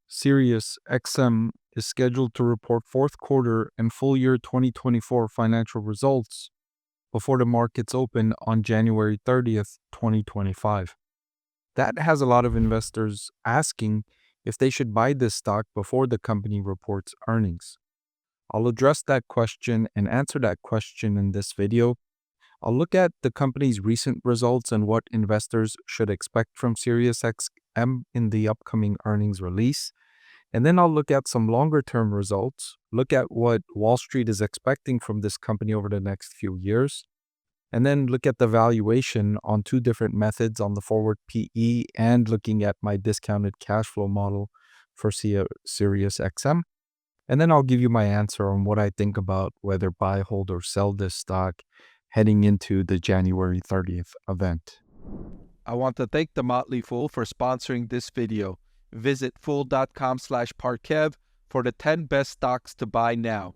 Sirius XM is scheduled to report fourth quarter and full year 2024 financial results before the markets open on January 30th, 2025. That has a lot of investors asking if they should buy this stock before the company reports earnings. I'll address that question and answer that question in this video. I'll look at the company's recent results and what investors should expect from SiriusXM in the upcoming earnings release. And then I'll look at some longer-term results, look at what Wall Street is expecting from this company over the next few years, and then look at the valuation on two different methods on the forward PE and looking at my discounted cash flow model for SiriusXM. And then I'll give you my answer on what I think about whether buy, hold, or sell this stock heading into the January 30th event. I want to thank The Motley Fool for sponsoring this video. Visit fool.com/Parkev for the 10 best stocks to buy now.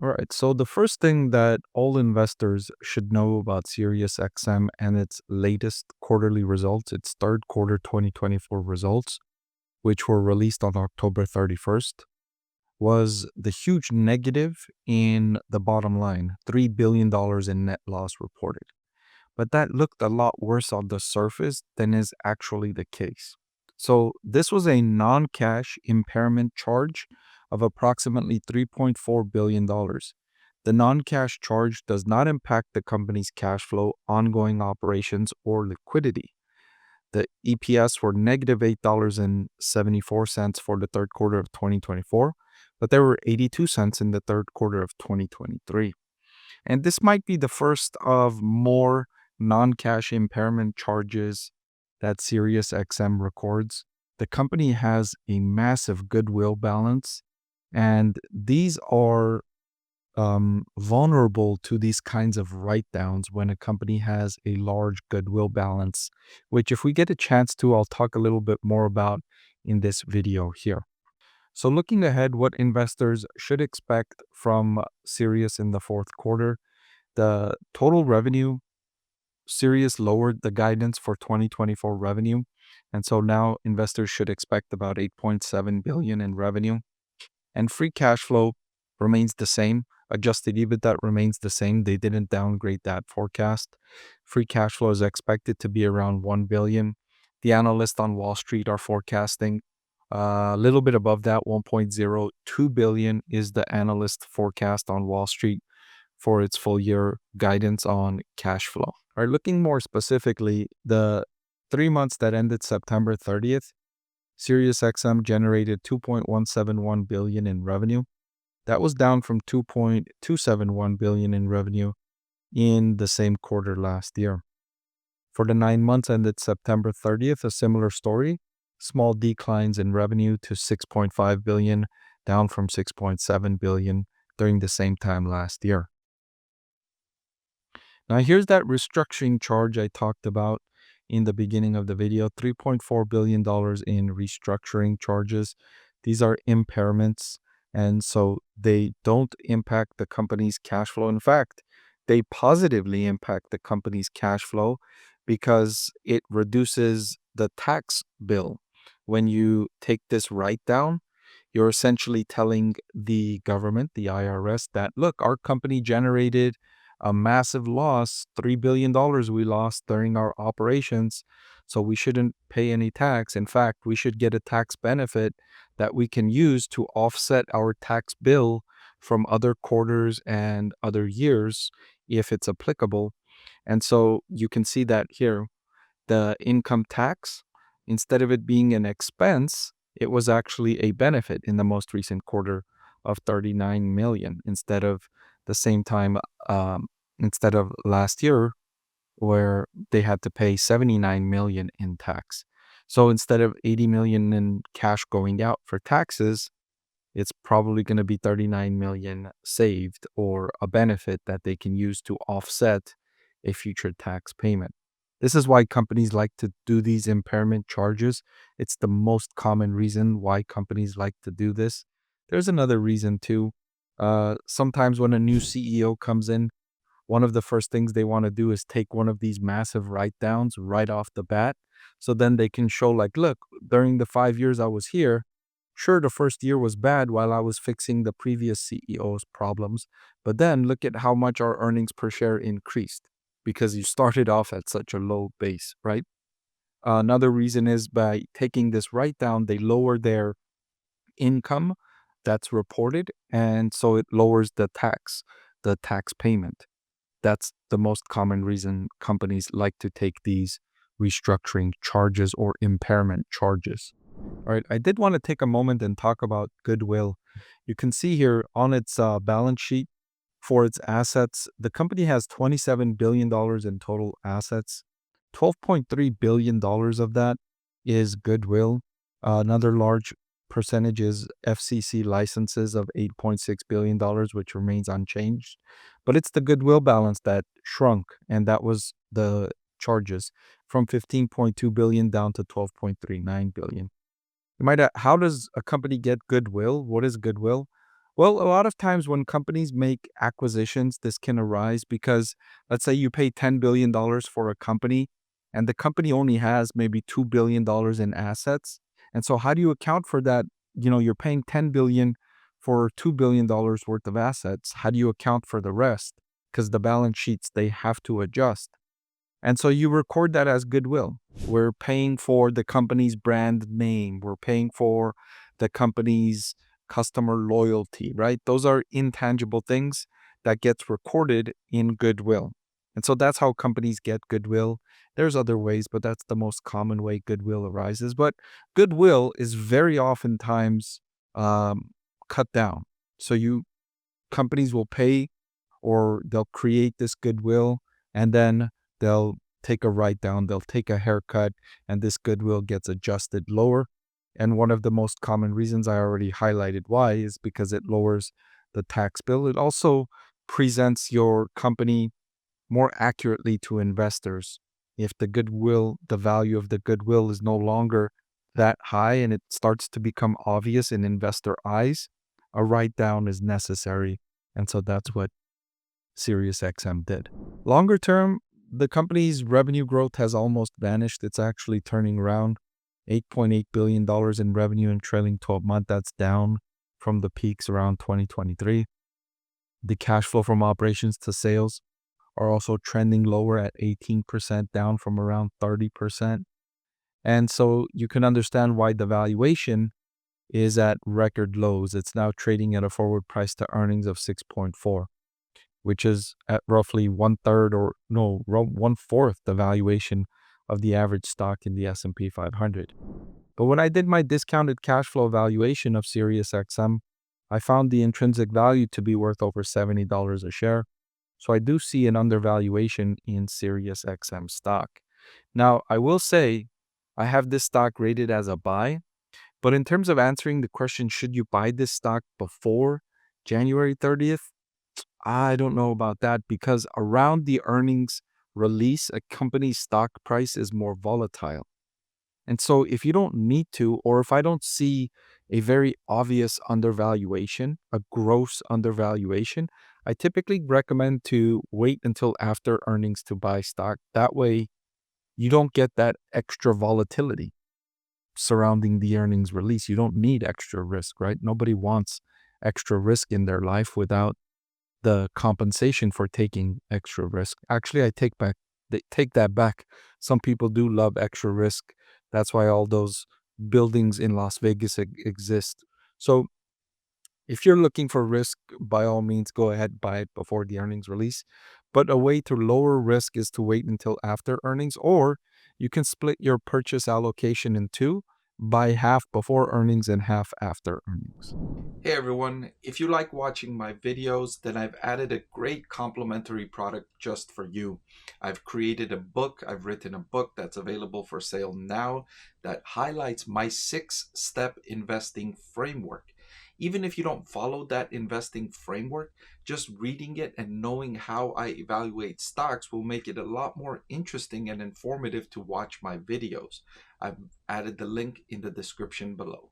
All right, so the first thing that all investors should know about SiriusXM and its latest quarterly results, its third quarter 2024 results, which were released on October 31st, was the huge negative in the bottom line, $3 billion in net loss reported. But that looked a lot worse on the surface than is actually the case. So this was a non-cash impairment charge of approximately $3.4 billion. The non-cash charge does not impact the company's cash flow, ongoing operations, or liquidity. The EPS were negative $8.74 for the third quarter of 2024, but there were 82 cents in the third quarter of 2023. And this might be the first of more non-cash impairment charges that SiriusXM records. The company has a massive goodwill balance, and these are vulnerable to these kinds of write-downs when a company has a large goodwill balance, which if we get a chance to, I'll talk a little bit more about in this video here. So looking ahead, what investors should expect from Sirius in the fourth quarter, the total revenue, Sirius lowered the guidance for 2024 revenue, and so now investors should expect about $8.7 billion in revenue. And free cash flow remains the same. Adjusted EBITDA remains the same. They didn't downgrade that forecast. Free cash flow is expected to be around $1 billion. The analysts on Wall Street are forecasting a little bit above that, $1.02 billion is the analyst forecast on Wall Street for its full year guidance on cash flow. All right, looking more specifically, the 3 months that ended September 30th, SiriusXM generated $2.171 billion in revenue. That was down from $2.271 billion in revenue in the same quarter last year. For the 9 months ended September 30th, a similar story. Small declines in revenue to $6.5 billion, down from $6.7 billion during the same time last year. Now here's that restructuring charge I talked about in the beginning of the video, $3.4 billion in restructuring charges. These are impairments, and so they don't impact the company's cash flow. In fact, they positively impact the company's cash flow because it reduces the tax bill. When you take this write down, you're essentially telling the government, the IRS, that, look, our company generated a massive loss, $3 billion we lost during our operations, so we shouldn't pay any tax. In fact, we should get a tax benefit that we can use to offset our tax bill from other quarters and other years if it's applicable. And so you can see that here, the income tax, instead of it being an expense, it was actually a benefit in the most recent quarter of $39 million instead of the same time, instead of last year where they had to pay $79 million in tax. So instead of $80 million in cash going out for taxes, it's probably going to be $39 million saved, or a benefit that they can use to offset a future tax payment. This is why companies like to do these impairment charges. It's the most common reason why companies like to do this. There's another reason too. Sometimes when a new CEO comes in, one of the first things they want to do is take one of these massive write-downs right off the bat. So then they can show, like, look, during the 5 years I was here, Sure, the first year was bad while I was fixing the previous CEO's problems, but then look at how much our earnings per share increased because you started off at such a low base, right? Another reason is by taking this write down, they lower their income that's reported, and so it lowers the tax payment. That's the most common reason companies like to take these restructuring charges or impairment charges. All right, I did want to take a moment and talk about Goodwill. You can see here on its balance sheet for its assets, the company has $27 billion in total assets. $12.3 billion of that is Goodwill. Another large percentage is FCC licenses of $8.6 billion, which remains unchanged. But it's the Goodwill balance that shrunk, and that was the charges from 15.2 billion down to 12.39 billion. You might how does a company get goodwill? What is goodwill? Well, a lot of times when companies make acquisitions, this can arise because let's say you pay $10 billion for a company and the company only has maybe $2 billion in assets. And so how do you account for that? You're paying 10 billion for $2 billion worth of assets. How do you account for the rest? Because the balance sheets, they have to adjust. And so you record that as goodwill. We're paying for the company's brand name. We're paying for the company's customer loyalty, right? Those are intangible things that gets recorded in goodwill. And so that's how companies get goodwill. There's other ways, but that's the most common way goodwill arises. But goodwill is very oftentimes cut down. So companies will pay or they'll create this goodwill and then they'll take a write down, they'll take a haircut, and this goodwill gets adjusted lower. And one of the most common reasons I already highlighted why is because it lowers the tax bill. It also presents your company more accurately to investors. If the value of the goodwill is no longer that high and it starts to become obvious in investor eyes, a write down is necessary. And so that's what Sirius XM did. Longer term, the company's revenue growth has almost vanished. It's actually turning around. $8.8 billion in revenue in trailing 12 months. That's down from the peaks around 2023. The cash flow from operations to sales are also trending lower at 18%, down from around 30%. And so you can understand why the valuation is at record lows. It's now trading at a forward price to earnings of 6.4. which is at roughly 1/4 the valuation of the average stock in the S&P 500. But when I did my discounted cash flow valuation of SiriusXM, I found the intrinsic value to be worth over $70 a share. So I do see an undervaluation in SiriusXM stock. Now, I will say I have this stock rated as a buy, but in terms of answering the question, should you buy this stock before January 30th? I don't know about that because around the earnings release, a company's stock price is more volatile. And so if you don't need to, or if I don't see a very obvious undervaluation, a gross undervaluation, I typically recommend to wait until after earnings to buy stock. That way, you don't get that extra volatility surrounding the earnings release. You don't need extra risk, right? Nobody wants extra risk in their life without the compensation for taking extra risk. Actually, take that back. Some people do love extra risk. That's why all those buildings in Las Vegas exist. So if you're looking for risk, by all means, go ahead, buy it before the earnings release. But a way to lower risk is to wait until after earnings, or you can split your purchase allocation in two, buy half before earnings and half after earnings. Hey everyone, if you like watching my videos, then I've added a great complimentary product just for you. I've written a book that's available for sale now that highlights my 6-step investing framework. Even if you don't follow that investing framework, just reading it and knowing how I evaluate stocks will make it a lot more interesting and informative to watch my videos. I've added the link in the description below.